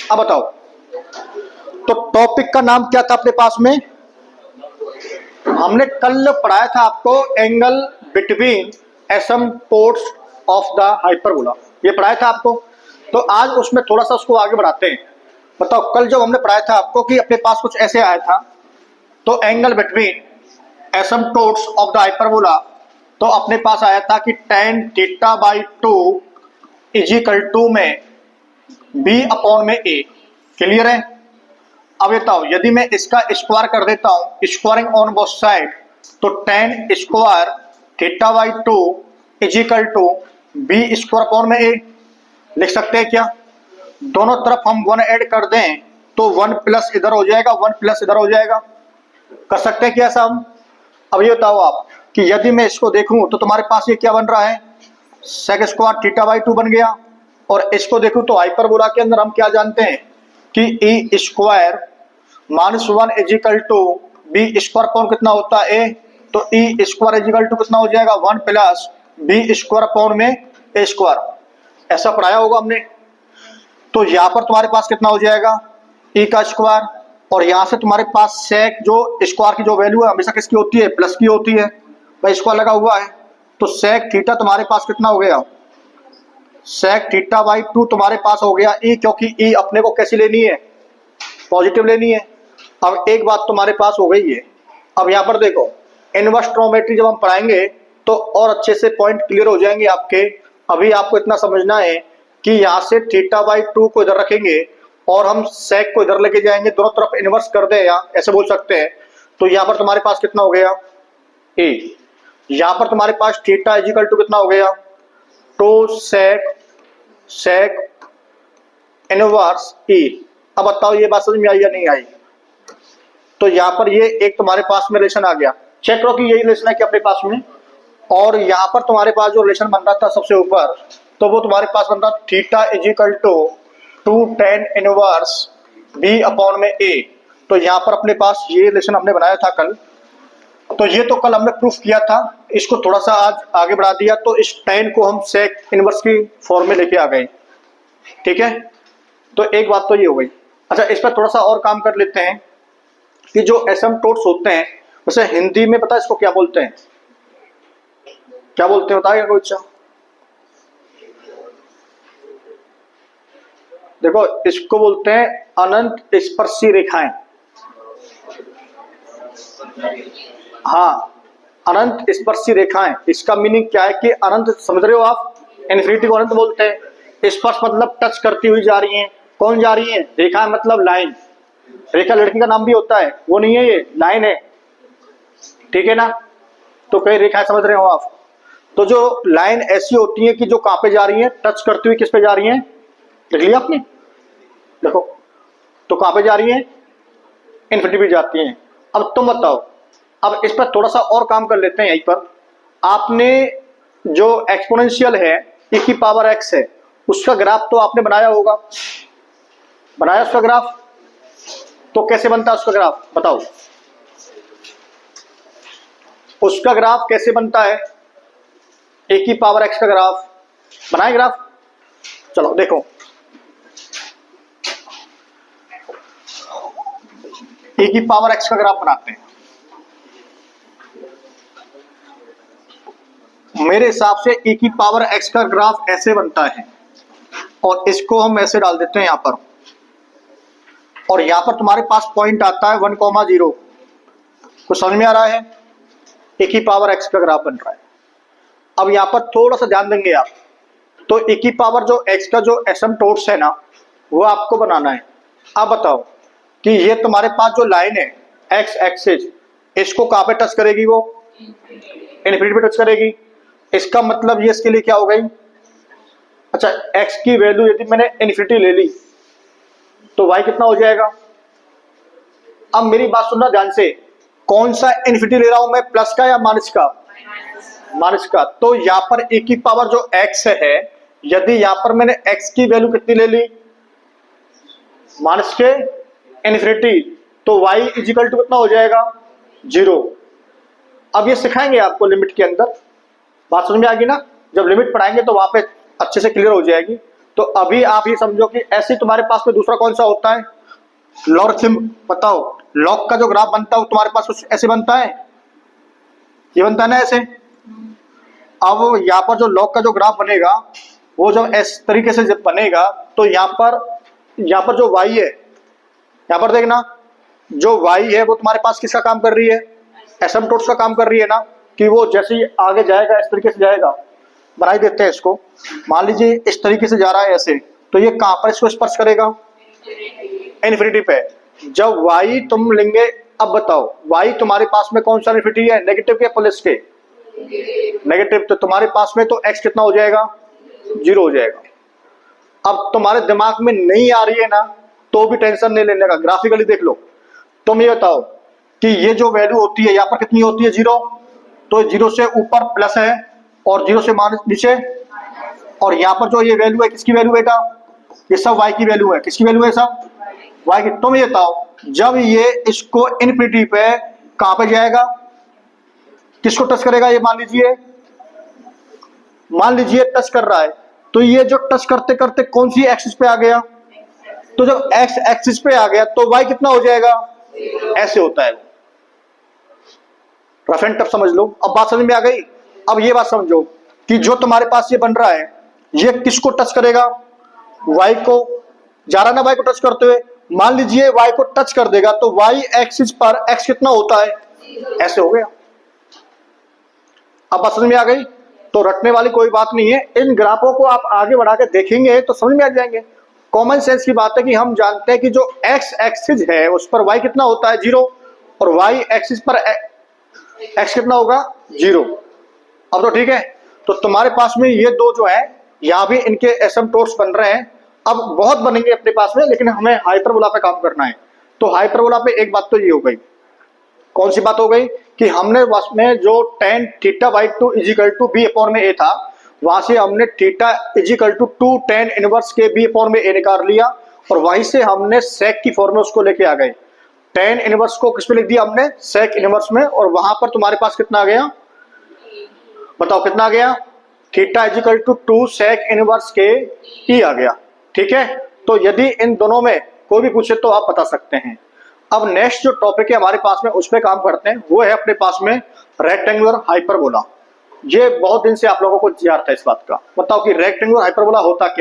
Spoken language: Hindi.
अब बताओ, तो टॉपिक का नाम क्या था अपने पास में? हमने कल पढ़ाया था आपको angle between asymptotes of the hyperbola, ये पढ़ाया था आपको। तो आज उसमें थोड़ा सा उसको आगे बढ़ाते हैं। बताओ, कल जब हमने पढ़ाया था आपको कि अपने पास कुछ ऐसे आया था, तो angle between asymptotes of the hyperbola, तो अपने पास आया था कि tan θ/2 इज इक्वल टू में b अपॉन में a। क्लियर है? अब बताओ, यदि मैं इसका स्क्वायर कर देता हूं, स्क्वायरिंग ऑन बोथ साइड, तो tan square θ/2 is equal to b square upon में a लिख सकते हैं क्या? दोनों तरफ हम 1 ऐड कर दें तो 1 प्लस इधर हो जाएगा, 1 प्लस इधर हो जाएगा। कर सकते हैं क्या ऐसा हम? अब ये बताओ आप कि यदि मैं इसको देखूं तो तुम्हारे पास ये क्या बन रहा है? सेक स्क्वायर θ/2 बन गया। और इसको देखूं तो हाइपरबोला के अंदर हम क्या जानते हैं कि e square -1 is equal to b square upon कितना होता है a, तो e square is equal to कितना हो जाएगा? 1 प्लस बी स्क्वायर अपॉन में a स्क्वायर। ऐसा पढ़ाया होगा हमने। तो यहाँ पर तुम्हारे पास कितना हो जाएगा? e का स्क्वायर, और यहाँ से तुम्हारे पास सेक जो स्क्वायर की जो वैल्यू है हमेशा किसकी होती है? प्लस की होती है। भाई स्क्वायर लगा हुआ है, तो सेक थीटा तुम्हारे पास कितना हो गया? सेक θ/2 तुम्हारे पास हो गया e, क्योंकि e अपने को कैसी लेनी है? पॉजिटिव लेनी है। अब एक बात तुम्हारे पास हो गई है। अब यहाँ पर देखो, इनवर्स ट्रिग्नोमेट्री जब हम पढ़ाएंगे तो और अच्छे से पॉइंट क्लियर हो जाएंगे आपके। अभी आपको इतना समझना है कि यहाँ से θ/2 को इधर रखेंगे और हम सेक को इधर लेके जाएंगे, दोनों तरफ इनवर्स कर दे, या ऐसे बोल सकते हैं। तो यहाँ पर तुम्हारे पास कितना हो गया? a। यहाँ पर तुम्हारे पास थीटा इज इक्वल टू कितना हो गया? तो सेक इनवर्स e। अब बताओ ये बात समझ में आई या नहीं आई? तो यहाँ पर ये एक तुम्हारे पास में रिलेशन आ गया। चेक करो कि यही रिलेशन है कि अपने पास में। और यहाँ पर तुम्हारे पास जो रिलेशन बन रहा था सबसे ऊपर, तो वो तुम्हारे पास बन रहा theta is equal to 2 tan inverse b upon में a। तो यहाँ पर अपने पास ये रिलेशन हमने बनाया था कल। तो ये तो कल हमने प्रूफ किया था, इसको थोड़ा सा आज आगे बढ़ा दिया, तो इस tan को हम सेक इनवर्स की फॉर्म में लेके आ गए। ठीक है, तो एक बात तो ये हो गई। अच्छा, इस पर थोड़ा सा और काम कर लेते हैं कि जो एसिम्पोट्स होते हैं, वैसे हिंदी में पता है इसको क्या बोलते हैं? क्या बोलते हैं बताएगा कोई? अच्छा देखो, इसको बोलते हैं अनंत स्पर्शी रेखाएं। हाँ, अनंत स्पर्शी रेखाएं, इसका मीनिंग क्या है कि अनंत, समझ रहे हो आप? इन्फिनिटी को अनंत बोलते हैं। स्पर्श मतलब टच करती हुई जा रही हैं। कौन जा रही है? रेखा मतलब लाइन। रेखा लड़की का नाम भी होता है, वो नहीं है, ये लाइन है। ठीक है ना? तो कई रेखाएं समझ रहे हो आप? तो जो लाइन ऐसी होती है कि जो कहां पे जा रही है? टच करती हुई किस पे जा रही है? देख लिया आपने? देखो, तो कहां पे जा रही है? इन्फिनिटी पे जाती हैं। अब तुम बताओ, अब इस पर थोड़ा सा और काम कर लेते हैं। यहीं पर आपने जो एक्सपोनेंशियल है e की पावर x है, उसका ग्राफ तो आपने बनाया होगा। बनाया उसका ग्राफ? तो कैसे बनता है उसका ग्राफ बताओ? उसका ग्राफ कैसे बनता है? a की पावर x का ग्राफ बनाए ग्राफ? चलो देखो, e की पावर x का ग्राफ बनाते हैं। मेरे हिसाब से e की पावर x का ग्राफ ऐसे बनता है, और इसको हम ऐसे डाल देते हैं यहां पर, और यहां पर तुम्हारे पास पॉइंट आता है 1,0। कुछ समझ में आ रहा है? e की पावर x का ग्राफ बन रहा है। अब यहां पर थोड़ा सा ध्यान देंगे आप, तो e की पावर जो x का जो एसिम्पोट्स है ना, वो आपको बनाना है। अब बताओ कि ये तुम्हारे पास जो लाइन है x एक्सिस, इसको कहां पे टच करेगी? वो इन्फिनिटी पे टच करेगी। इसका मतलब ये इसके लिए क्या हो गई? अच्छा, x की वैल्यू यदि मैंने इन्फिनिटी ले ली तो y कितना हो जाएगा? अब मेरी बात सुनना ध्यान से, कौन सा इन्फिनिटी ले रहा हूं मैं? प्लस का या माइनस का? माइनस का। तो यहाँ पर e की पावर जो x है, यदि यहाँ पर मैंने x की वैल्यू कितनी ले ली? माइनस के इन्फिनिटी, तो y इज इक्वल टू कितना हो जाएगा? 0। अब ये सिखाएंगे आपको लिमिट के अंदर। बात समझ में आ गई ना? जब लिमिट पढ़ाएंगे तो वहां पे अच्छे से क्लियर हो जाएगी। तो अभी आप ये समझो कि ऐसे तुम्हारे पास में दूसरा कौन सा होता है, लॉगरिथम। बताओ लॉग का जो ग्राफ बनता है वो तुम्हारे पास कुछ ऐसे बनता है, ये बनता है ना ऐसे। अब यहाँ पर जो लॉग का जो ग्राफ बनेगा वो जब इस तरीके से जब बनेगा तो यहाँ पर जो y है, यहाँ पर देखना जो y है वो तुम्हारे पास किसका काम कर रही है, एसिम्पटोट्स का काम कर रही है ना, कि वो जैसे ही आगे जाएगा इस तरीके से जाएगा। बनाई देते हैं इसको, मान लीजिए इस तरीके से जा रहा है ऐसे, तो ये कहां पर इसको स्पर्श करेगा, इन्फिनिटी पे। जब y तुम लेंगे, अब बताओ y तुम्हारे पास में कौन सा इन्फिनिटी है, नेगेटिव के प्लस के, नेगेटिव। तो तुम्हारे पास में तो x कितना हो जाएगा, 0 हो जाएगा। अब तुम्हारे दिमाग में नहीं आ रही है ना तो भी टेंशन नहीं लेने का, ग्राफिकली देख लो। तुम ये बताओ कि ये जो वैल्यू होती है यहाँ पर कितनी होती है, 0। तो 0 से ऊपर प्लस है और 0 से माइनस नीचे, और यहाँ पर जो ये वैल्यू है किसकी वैल्यू बेटा, ये सब y की वैल्यू है। किसकी वैल्यू है, सब y की। तुम ये बताओ जब ये इसको इन्फिनिटी पे कहां पे जाएगा, किसको टच करेगा, ये मान लीजिए टच कर रहा है, तो ये जो टच करते करते कौन सी एक्सिस पे आ गया, तो जब x एक्सिस पे आ गया तो y कितना हो जाएगा, ऐसे होता है। रफ एंड टफ समझ लो। अब बात समझ में आ गई। अब ये बात समझो कि जो तुम्हारे पास ये बन रहा है ये किसको टच करेगा, y को। जा रहा ना y को टच करते हुए, मान लीजिए y को टच कर देगा तो y एक्सिस पर x कितना होता है, ऐसे हो गया। अब बात समझ में आ गई। तो रटने वाली कोई बात नहीं है, इन ग्राफों को आप आगे बढ़ा के देखेंगे तो समझ में आ जाएंगे। कॉमन सेंस की बात है कि हम जानते हैं कि जो x एक्सिस है उस पर y कितना होता है, 0, और y एक्सिस पर x कितना होगा, 0। अब तो ठीक है। तो तुम्हारे पास में ये दो जो है यहाँ भी इनके एसिम्पटोट्स बन रहे हैं। अब बहुत बनेंगे अपने पास में, लेकिन हमें हाइपरबोला पे काम करना है। तो हाइपरबोला पे एक बात तो ये हो गई, कौन सी बात हो गई, कि हमने वास्तव में जो tan θ/2 = b/a था, वहां से हमने थीटा = 2 tan इनवर्स के b/a निकाल लिया, और वहीं से हमने sec की फॉर्म में उसको लेके आ गए। tan इनवर्स को किस में लिख दिया हमने, sec इनवर्स में, और वहां पर तुम्हारे पास कितना आ गया, बताओ कितना आ गया, थीटा = 2 sec इनवर्स के e आ गया। ठीक है। तो यदि इन दोनों में कोई भी पूछे तो आप बता सकते हैं। अब नेक्स्ट जो टॉपिक है हमारे पास में उस पर काम करते हैं, वो है अपने पास में रेक्टेंगुलर हाइपरबोला। ये बहुत दिन से आप लोगों को याद था इस बात का। बताओ कि रेक्टेंगुलर हाइपरबोला होता क्या